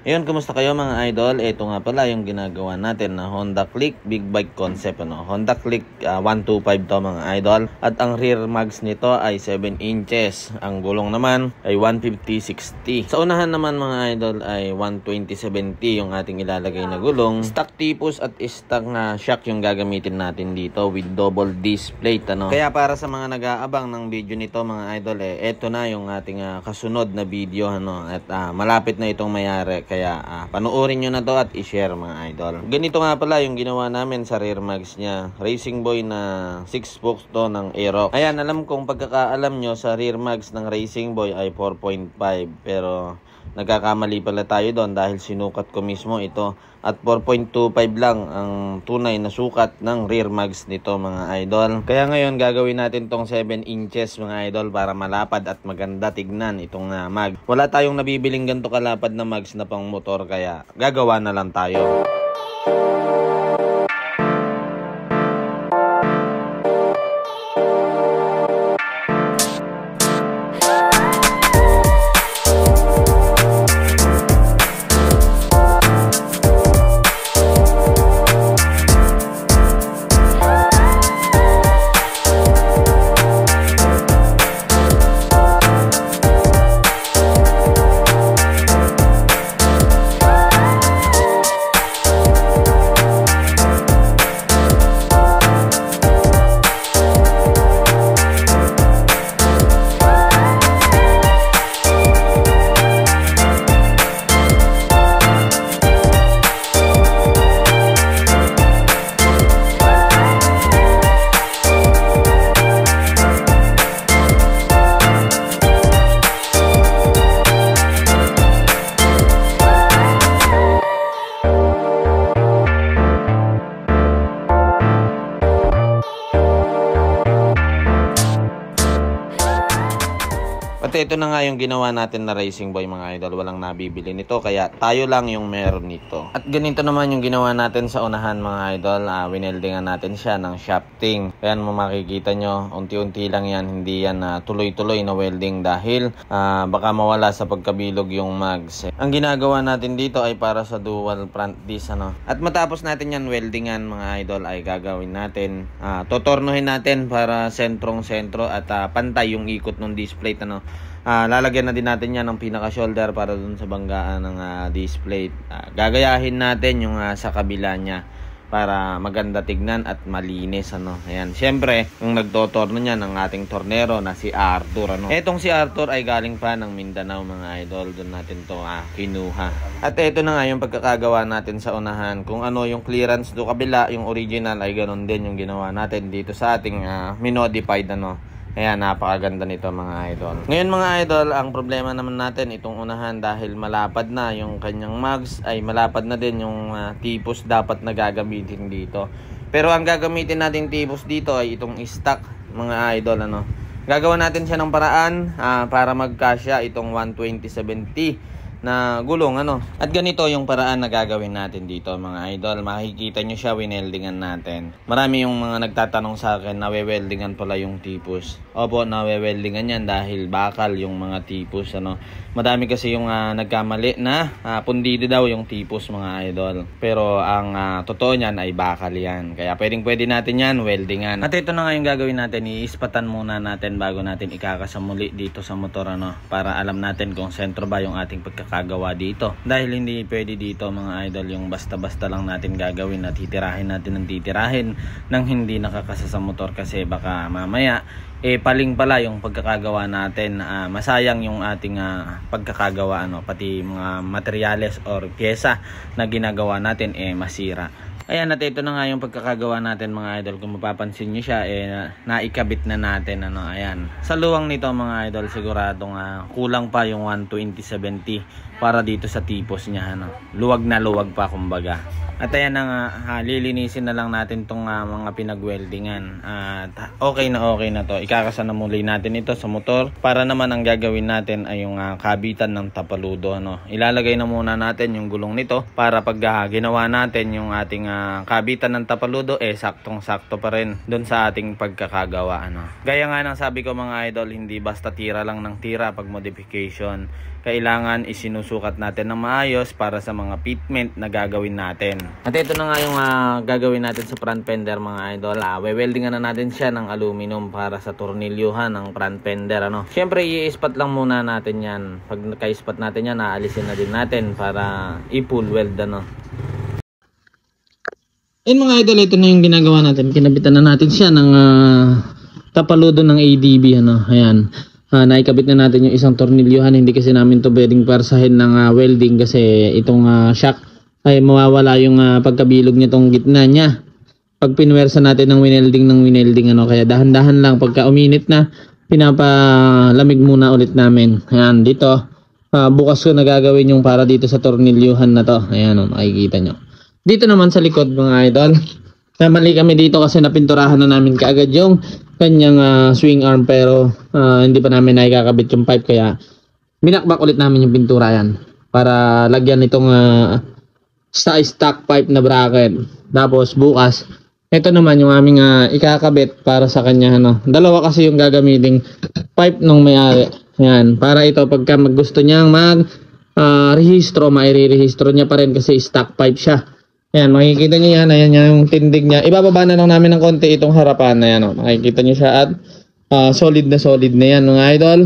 Ayun, kumusta kayo mga idol? Ito nga pala yung ginagawa natin na Honda Click Big Bike Concept. Honda Click 125 to mga idol. At ang rear mags nito ay 7 inches. Ang gulong naman ay 150/60. Sa unahan naman mga idol ay 120/70 yung ating ilalagay na gulong. Stock tipos at stock na shock yung gagamitin natin dito with double disc plate. Kaya para sa mga nag-aabang ng video nito mga idol, eto na yung ating kasunod na video. At malapit na itong mayari. Kaya panoorin nyo na to at i-share mga idol. Ganito nga pala yung ginawa namin sa rear mags niya. Racing Boy na 6 spokes to ng Aerox. Ayan, alam kong pagkakaalam nyo sa rear mags ng Racing Boy ay 4.5. Pero nagkakamali pala tayo doon dahil sinukat ko mismo ito. At 4.25 lang ang tunay na sukat ng rear mags nito mga idol. Kaya ngayon gagawin natin tong 7 inches mga idol para malapad at maganda tignan itong mag. Wala tayong nabibiling ganito kalapad na mags na pang motor kaya gagawa na lang tayo. At ito na nga yung ginawa natin na Racing Boy mga idol. Walang nabibili nito kaya tayo lang yung meron nito. At ganito naman yung ginawa natin sa unahan mga idol. Wineldingan natin siya ng shafting. Kaya mo makikita nyo, unti-unti lang yan. Hindi yan tuloy-tuloy na welding dahil baka mawala sa pagkabilog yung mags. Ang ginagawa natin dito ay para sa dual front disc. At matapos natin yan weldingan mga idol ay gagawin natin. Totornohin natin para sentrong-sentro at pantay yung ikot ng disc plate. Lalagyan na din natin yan ng pinaka-shoulder para dun sa banggaan ng disc plate. Gagayahin natin yung sa kabila niya para maganda tignan at malinis. Ayan. Siyempre, yung nagtotorno niya ng ating tornero na si Arthur. Etong si Arthur ay galing pa ng Mindanao mga idol. Doon natin to kinuha. At eto na nga yung pagkakagawa natin sa unahan. Kung ano yung clearance do kabila, yung original ay ganun din yung ginawa natin dito sa ating minodified. Ayan, napakaganda nito mga idol. Ngayon mga idol, ang problema naman natin itong unahan dahil malapad na yung kanyang mags ay malapad na din yung tipos dapat na gagamitin dito. Pero ang gagamitin natin tipos dito ay itong stock mga idol. Gagawa natin siya ng paraan para magkasya itong 120/70 na gulong. At ganito yung paraan na gagawin natin dito mga idol. Makikita nyo siya, wineldingan natin. Marami yung mga nagtatanong sa akin, nawe-weldingan pala yung tipos. Opo, nawe-weldingan yan dahil bakal yung mga tipos. Madami kasi yung nagkamali na pundido daw yung tipos mga idol. Pero ang totoo nyan ay bakal yan. Kaya pwede natin yan weldingan. At ito na nga yung gagawin natin. Iispatan muna natin bago natin ikakasamuli dito sa motor. Para alam natin kung sentro ba yung ating pagkakagawa dito. Dahil hindi pwede dito mga idol yung basta-basta lang natin gagawin at titirahin natin ng titirahin nang hindi nakakasa sa motor kasi baka mamaya paling pala yung pagkakagawa natin, masayang yung ating pagkakagawa, pati mga materyales or pyesa na ginagawa natin masira. Ayan, at ito na nga yung pagkakagawa natin mga idol. Kung mapapansin nyo siya, naikabit na natin. Ayan. Sa luwang nito mga idol, siguradong kulang pa yung 120/70 para dito sa tipos niya. Luwag na luwag pa kumbaga. At ayan na nga, lilinisin na lang natin tong mga pinag-weldingan. At okay na to. Ikakasa na muli natin ito sa motor. Para naman ang gagawin natin ay yung kabitan ng tapaludo. Ilalagay na muna natin yung gulong nito para pag ginawa natin yung ating kabitan ng tapaludo, saktong-sakto pa rin doon sa ating pagkakagawa. Gaya nga ng sabi ko mga idol, hindi basta tira lang ng tira pag modification. kailangan isinusukat natin ng maayos para sa mga fitment na gagawin natin. At ito na nga yung gagawin natin sa front fender mga idol. Weweldingan na natin siya ng aluminum para sa tornilyuhan ng front fender. Siyempre i-ispat lang muna natin yan. Pag naka-ispat natin yan, naalisin na din natin para i-full weld. Mga idol, ito na yung ginagawa natin. Kinabitan na natin siya ng tapaludo ng ADB. Ayan. Naikabit na natin yung isang tornilyuhan. Hindi kasi namin to pwedeng parsahin ng welding kasi itong shock ay mawawala yung pagkabilog niya tong gitna niya pag pinwersa natin ng winelding kaya dahan-dahan lang. Pagka uminit na, pinapalamig muna ulit namin. Ayan, dito bukas ko na gagawin yung para dito sa tornilyuhan na to. Ayan, makikita nyo dito naman sa likod mga idol. Mali kami dito kasi napinturahan na namin kaagad yung kanyang swing arm pero hindi pa namin naikakabit yung pipe kaya binakbak ulit namin yung pintura yan para lagyan itong stock pipe na bracket. Tapos bukas ito naman yung aming ikakabit para sa kanya. Dalawa kasi yung gagamiting pipe nung may-ari. Yan, para ito pagka gusto niyang rehistro, maire-rehistro niya pa rin kasi stock pipe siya. Ayan, makikita nyo yan. Ayan yung tindig niya. Ibababa na lang namin ng konti itong harapan. Ayan, makikita nyo siya at solid na yan mga idol.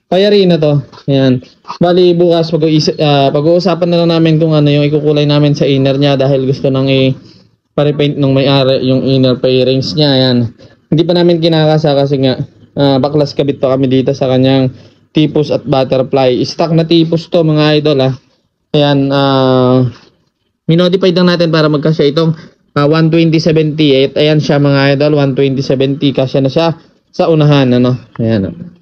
Payari na to. Ayan. Bali bukas pag-uusapan na lang namin kung ano yung ikukulay namin sa inner niya dahil gusto nang i-repaint nung may-ari yung inner fairings niya. Ayan. Hindi pa namin kinakasa kasi nga baklas kabit pa kami dito sa kanyang tipos at butterfly. Stock na tipos to mga idol. Ayan, minodified lang natin para magkasya itong 120/78. Ayan siya mga idol, 120/70 kasya na siya sa unahan. Ayan.